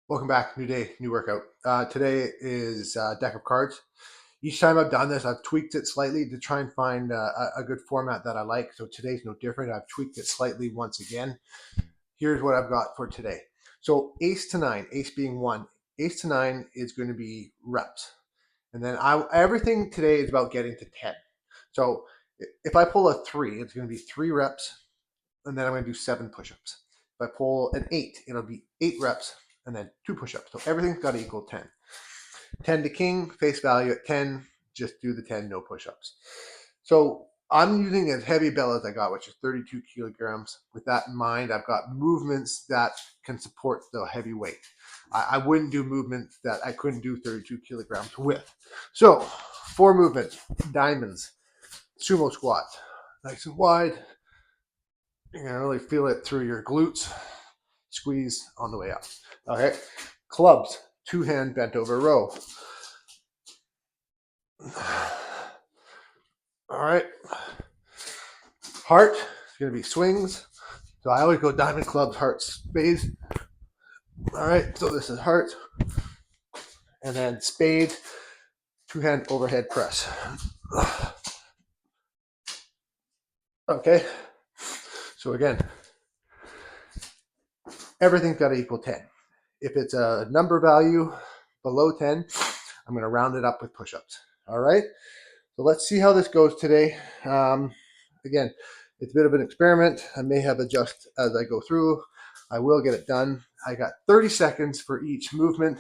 Welcome back. New day, new workout. Today is a deck of cards. Each time I've done this, I've tweaked it slightly to try and find a good format that I like. So today's no different. I've tweaked it slightly once again. Here's what I've got for today. So ace to nine, ace being one, ace to nine is going to be reps. And then everything today is about getting to 10. So if I pull a three, it's going to be 3 reps, and then I'm going to do 7 push-ups. If I pull an 8, it'll be 8 reps and then 2 push-ups. So everything's got to equal 10. 10 to king, face value at 10, just do the 10, no push-ups. So I'm using as heavy bell as I got, which is 32 kilograms. With that in mind, I've got movements that can support the heavy weight. I wouldn't do movements that I couldn't do 32 kilograms with. So 4 movements: diamonds, sumo squat, nice and wide. You're going to really feel it through your glutes. Squeeze on the way up. Okay. Clubs, 2-hand bent over row. All right. Heart is going to be swings. So I always go diamond, clubs, hearts, spades. All right. So this is heart. And then spade, 2-hand overhead press. Okay. So again, everything's got to equal 10. If it's a number value below 10, I'm going to round it up with push-ups. All right. So let's see how this goes today. Again, it's a bit of an experiment. I may have adjust as I go through. I will get it done. I got 30 seconds for each movement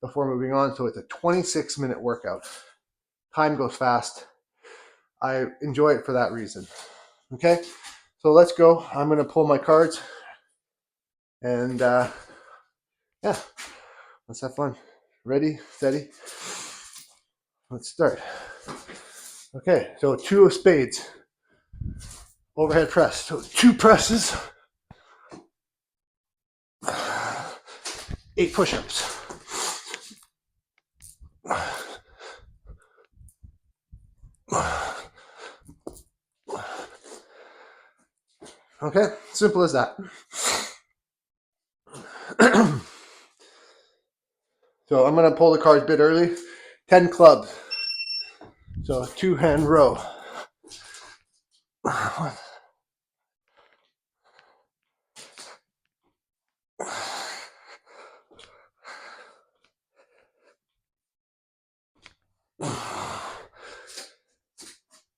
before moving on. So it's a 26-minute workout. Time goes fast. I enjoy it for that reason. Okay, so let's go. I'm going to pull my cards. And yeah, let's have fun. Ready, steady. Let's start. Okay, so 2 of spades. Overhead press. So 2 presses. 8 push-ups. Okay, simple as that. So I'm going to pull the cards a bit early. 10 clubs. So 2-hand row.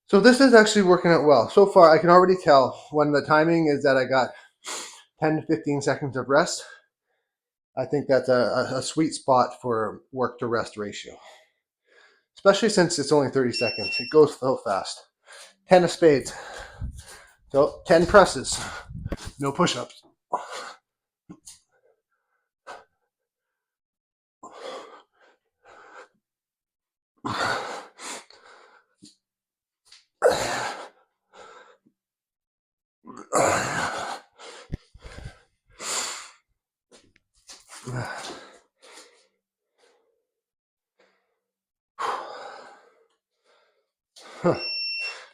So this is actually working out well. So far, I can already tell when the timing is that I got 10 to 15 seconds of rest. I think that's a sweet spot for work to rest ratio, especially since it's only 30 seconds. It goes so fast. 10 of spades. So 10 presses, no push-ups.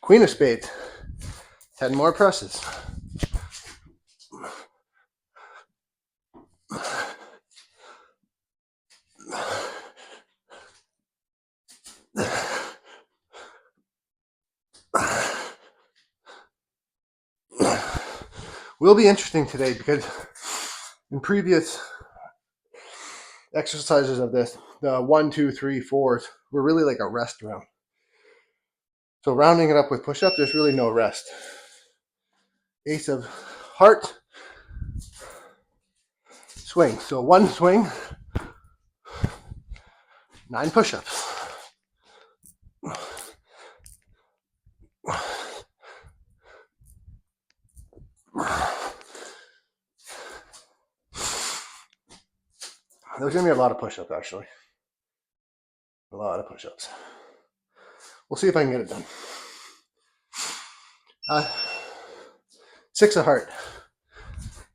Queen of spades. 10 more presses. Will be interesting today because in previous exercises of this, the 1, 2, 3, 4s were really like a rest round. So rounding it up with push-up, there's really no rest. Ace of heart. Swing. So 1 swing, 9 push-ups. There's going to be a lot of push-ups, actually. A lot of push-ups. We'll see if I can get it done. 6 of heart.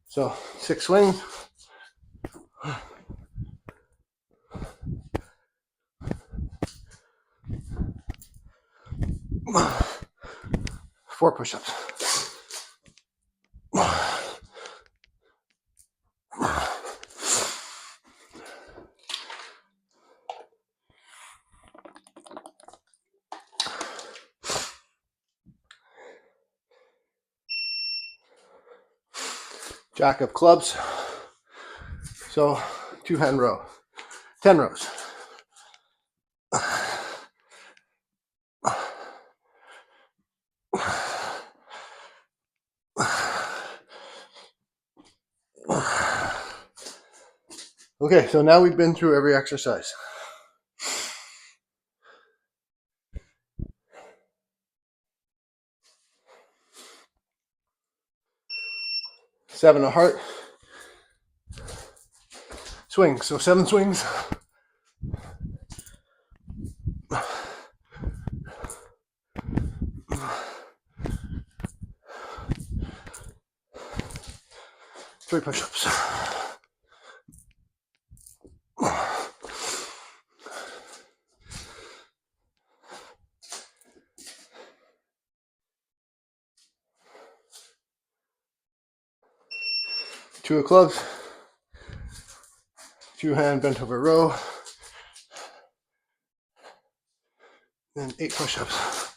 So 6 swings. Four push-ups. Jack of clubs. So 2-hand row, 10 rows. Okay, so now we've been through every exercise. Seven of heart. Swings, so 7 swings. Three push-ups. Two of clubs. 2-hand bent over row. And 8 push-ups.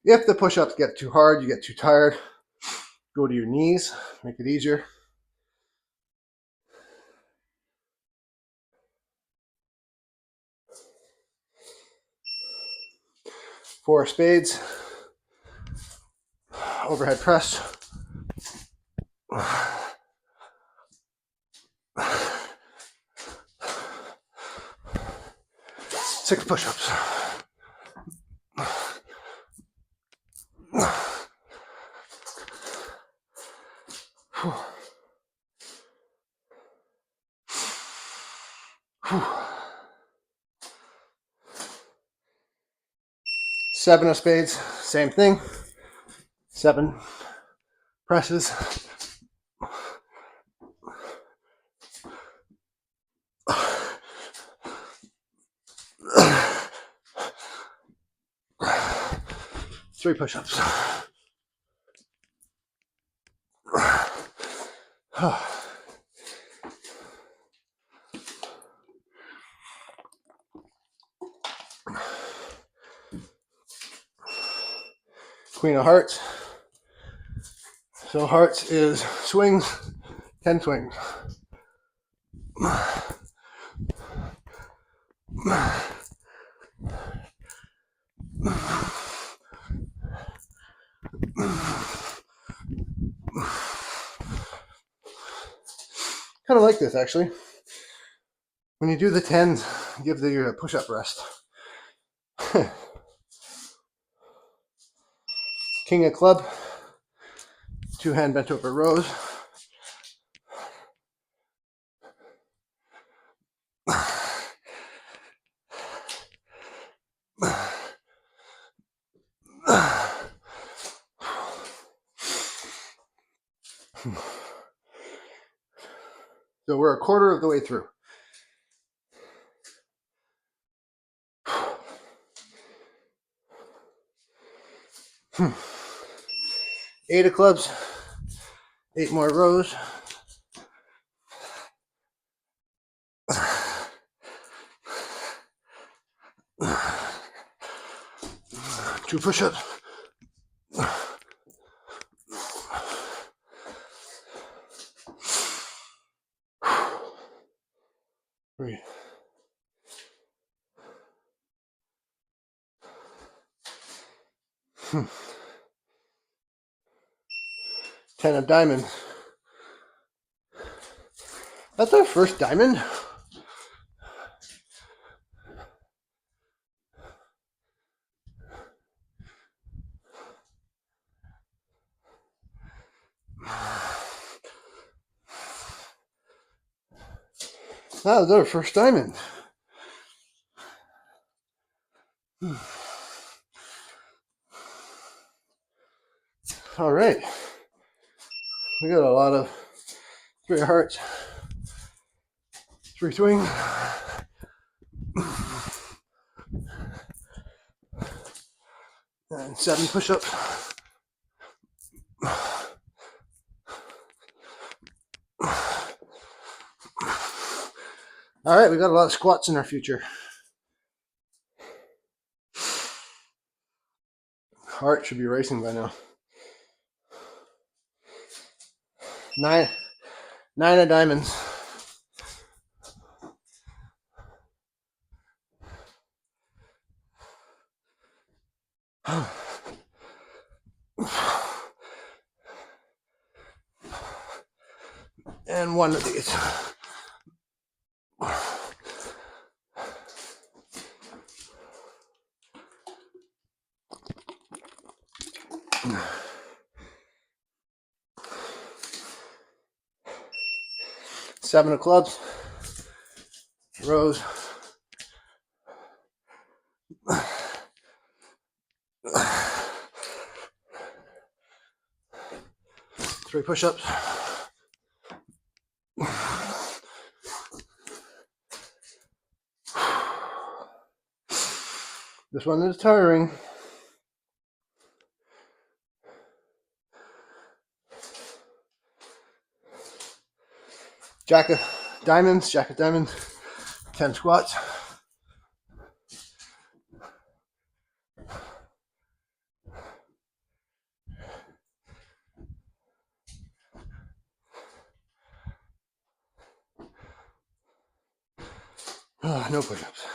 If the push-ups get too hard, you get too tired, go to your knees, make it easier. Four spades. Overhead press. Six push-ups. Seven of spades, same thing. 7 presses. Three push-ups. Queen of hearts. So hearts is swings, 10 swings. Kind of like this actually. When you do the 10s, give the push-up rest. King of club. 2-hand bent over rows. So we're a quarter of the way through. Eight of clubs. 8 more rows. Two push-ups. Three. Ten of diamonds. That's our first diamond. That was our first diamond. All right. We got a lot of 3 hearts, 3 swings, and 7 push-ups. All right, we got a lot of squats in our future. Heart should be racing by now. Nine of diamonds. And one of these. Seven of clubs. Rose. Three push-ups. This one is tiring. Jack of diamonds. 10 squats. No push-ups.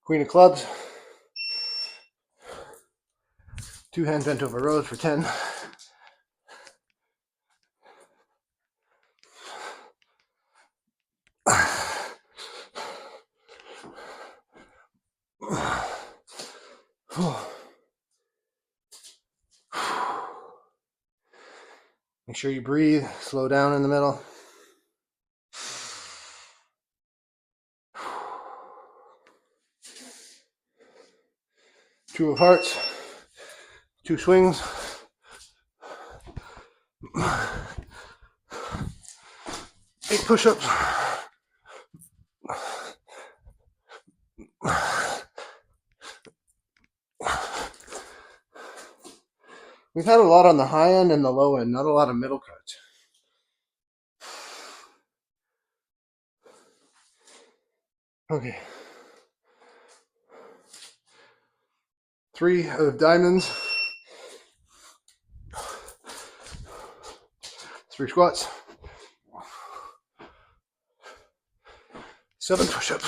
Queen of clubs. Two hands bent over rows for 10. Make sure you breathe, slow down in the middle. Two of hearts, two swings. Eight push-ups. We've had a lot on the high end and the low end, not a lot of middle cuts. Okay. Three of diamonds. Three squats. 7 push-ups.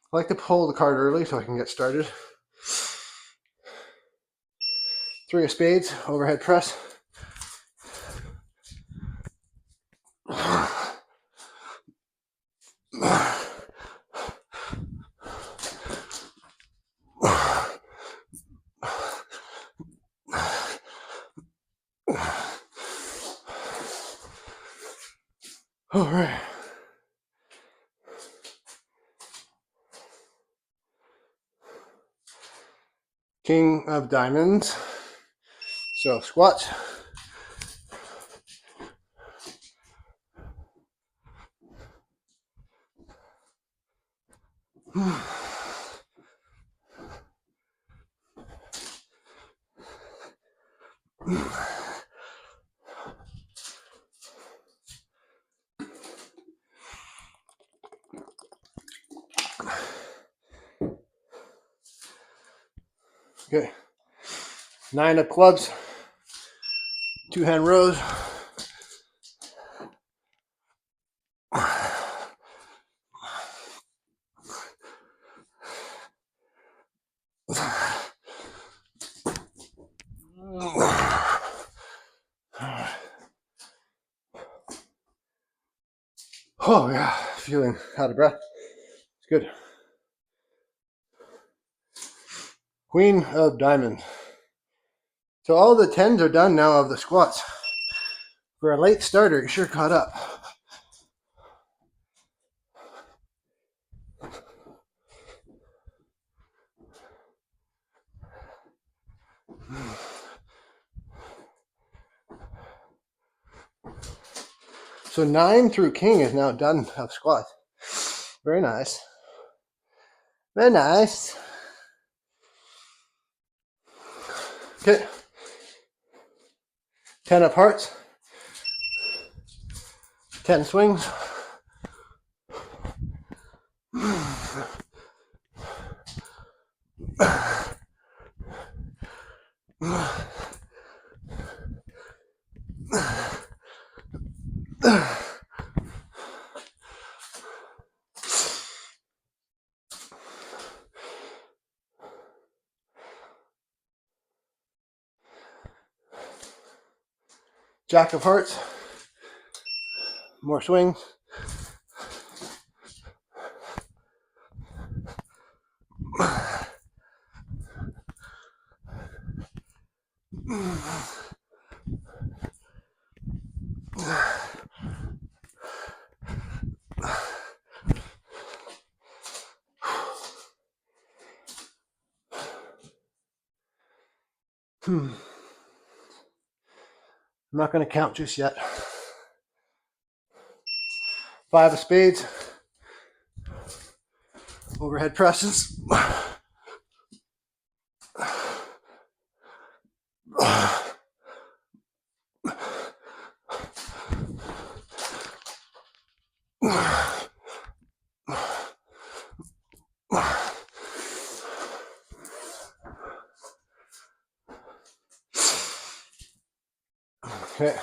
I like to pull the card early so I can get started. 3 of spades, overhead press. All right. King of diamonds. So squats. Okay. 9 of clubs. 2 hand rows. Oh yeah, feeling out of breath. It's good. Queen of diamonds. So all the 10s are done now of the squats. For a late starter, you sure caught up. So 9 through king is now done of squats. Very nice. Very nice. Okay. 10 of hearts. 10 swings. Jack of hearts. More swings. I'm not going to count just yet. 5 of spades. Overhead presses. Okay.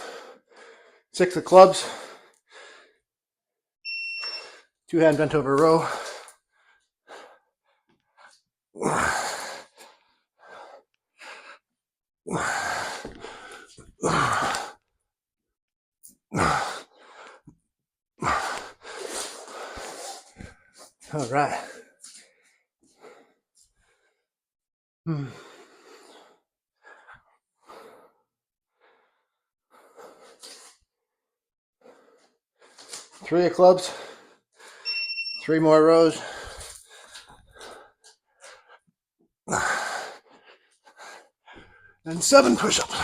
6 of clubs. 2-hand bent over row. All right. Three of clubs. 3 more rows. And 7 push-ups.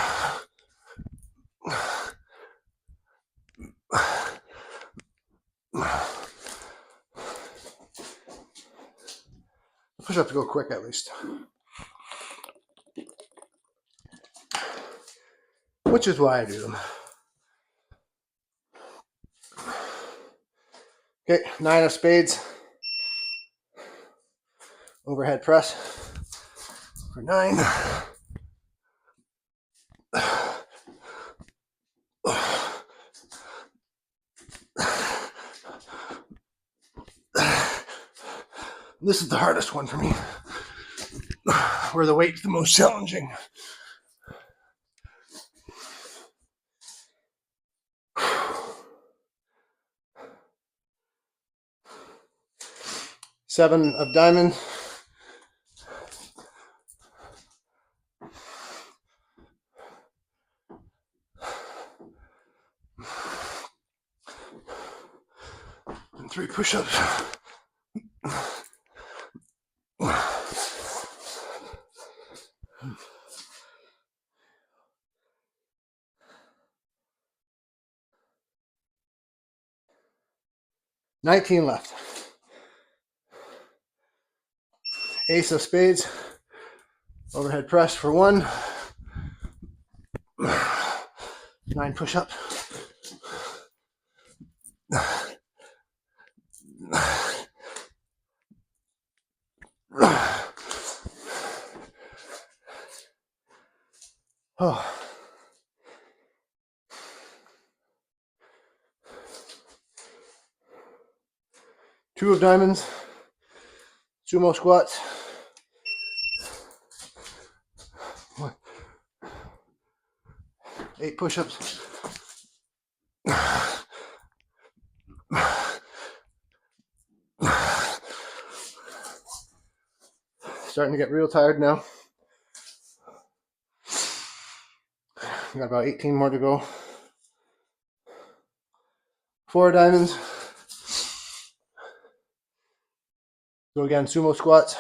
Push-ups go quick at least. Which is why I do them. Okay, 9 of spades. Overhead press for 9. This is the hardest one for me, where the weight's the most challenging. Seven of diamonds. And 3 push-ups. $19 left. Ace of spades. Overhead press for 1. 9 push-ups. Oh. Two of diamonds. Sumo squats. 8 push-ups. Starting to get real tired now. Got about 18 more to go. 4 diamonds. Go again, sumo squats.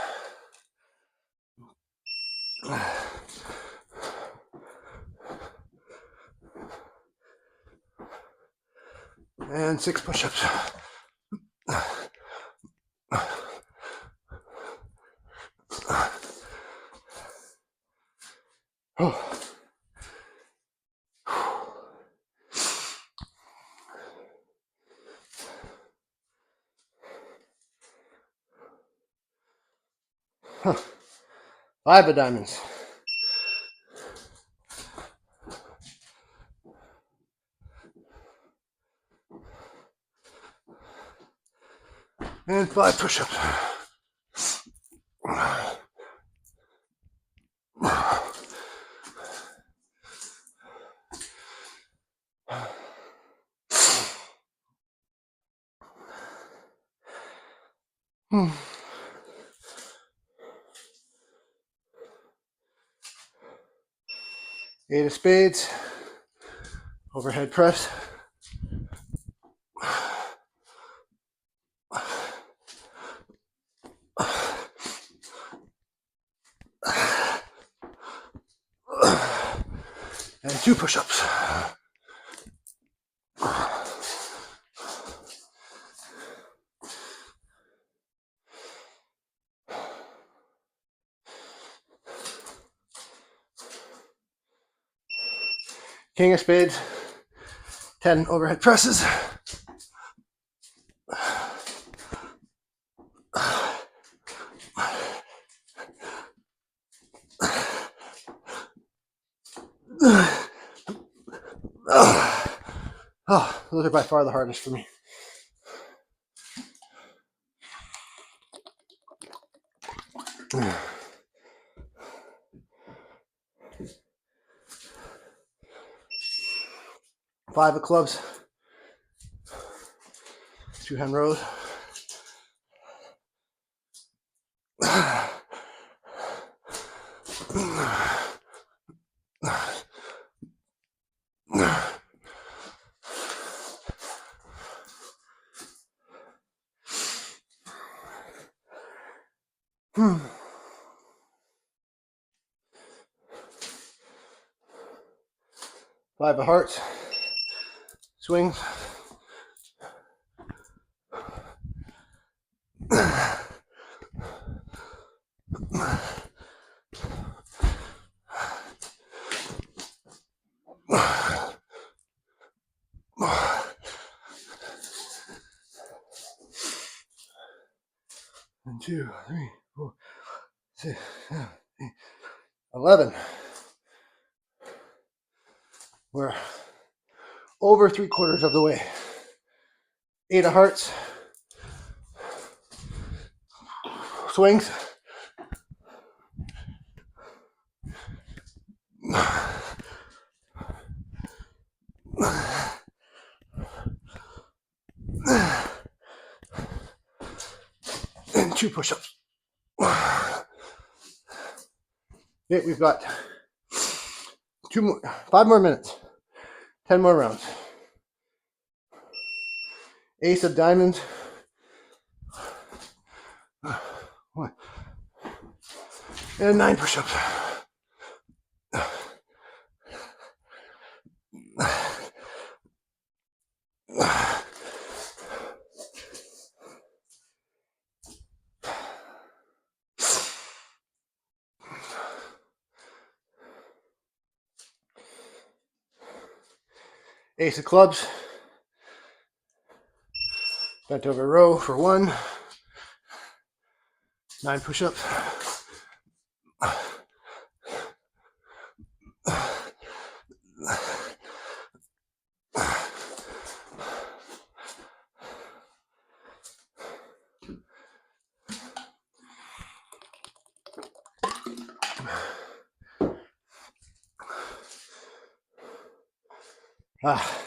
And 6 push-ups. Oh. 5 of diamonds. And 5 push-ups. Eight of spades. Overhead press. And 2 push-ups. King of spades. 10 overhead presses. Oh, those are by far the hardest for me. Five of clubs. 2 hand rows. Five of hearts. Swings. And 2, 3, 4, 6, 7, 8, 11. We're over 3/4 of the way. 8 of hearts. Swings. And 2 push-ups. Okay, we've got 5 more minutes. 10 more rounds. Ace of diamonds. 1. And 9 push-ups. Ace of clubs. Bent over row for 1. 9 push-ups.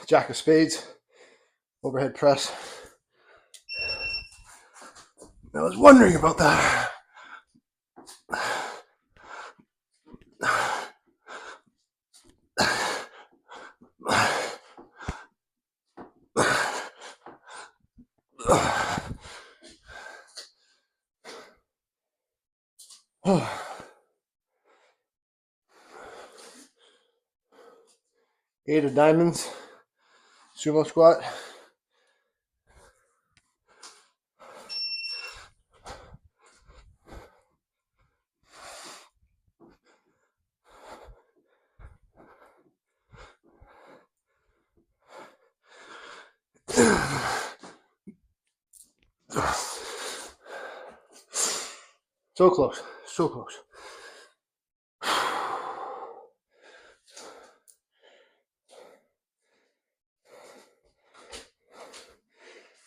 Jack of spades. Overhead press. I was wondering about that. Eight of diamonds. Sumo squat. So close, so close.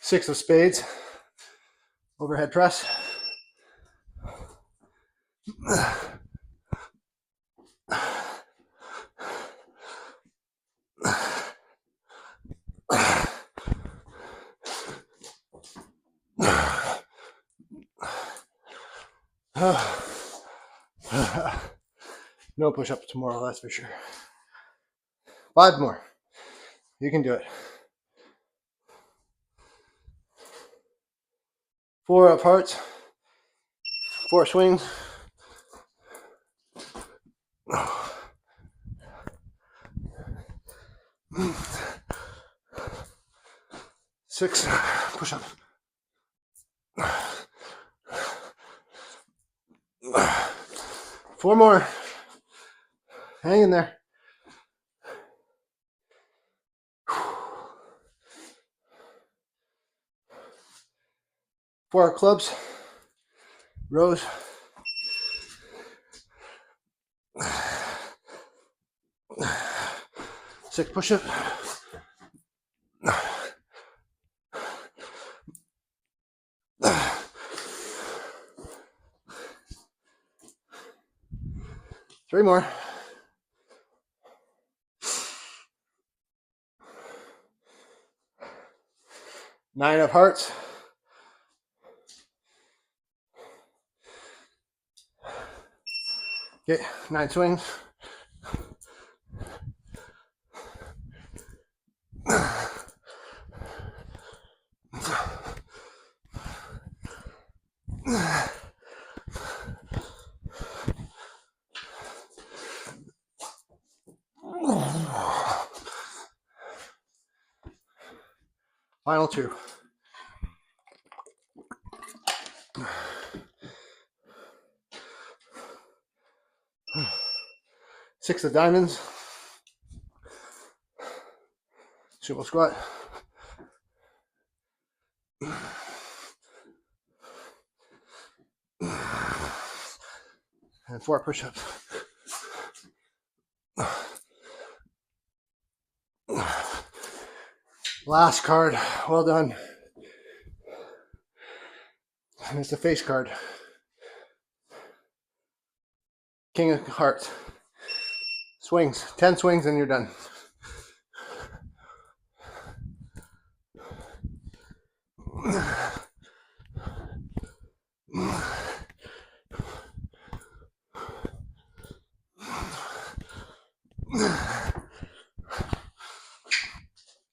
6 of spades, overhead press. No push-ups tomorrow, that's for sure. 5 more. You can do it. 4 up hearts. 4 swings. 6 push-ups. 4 more. Hang in there. 4 clubs. Rows. 6 push-up. 3 more. 9 of hearts. Okay, 9 swings. 2. 6 of diamonds. Sumo squat. And 4 push-ups. Last card. Well done. And it's the face card. King of hearts. Swings. 10 swings and you're done.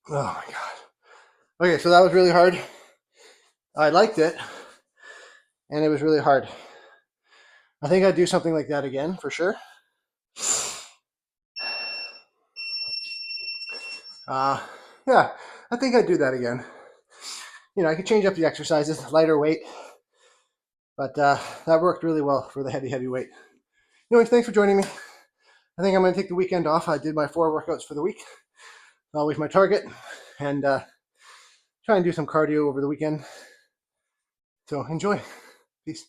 Oh my God. Okay, so that was really hard. I liked it, and it was really hard. I think I'd do something like that again for sure. Yeah, I think I'd do that again. You know, I could change up the exercises, lighter weight, but that worked really well for the heavy weight. Anyways, thanks for joining me. I think I'm going to take the weekend off. I did my 4 workouts for the week. Always my target, and try and do some cardio over the weekend. So enjoy. Peace.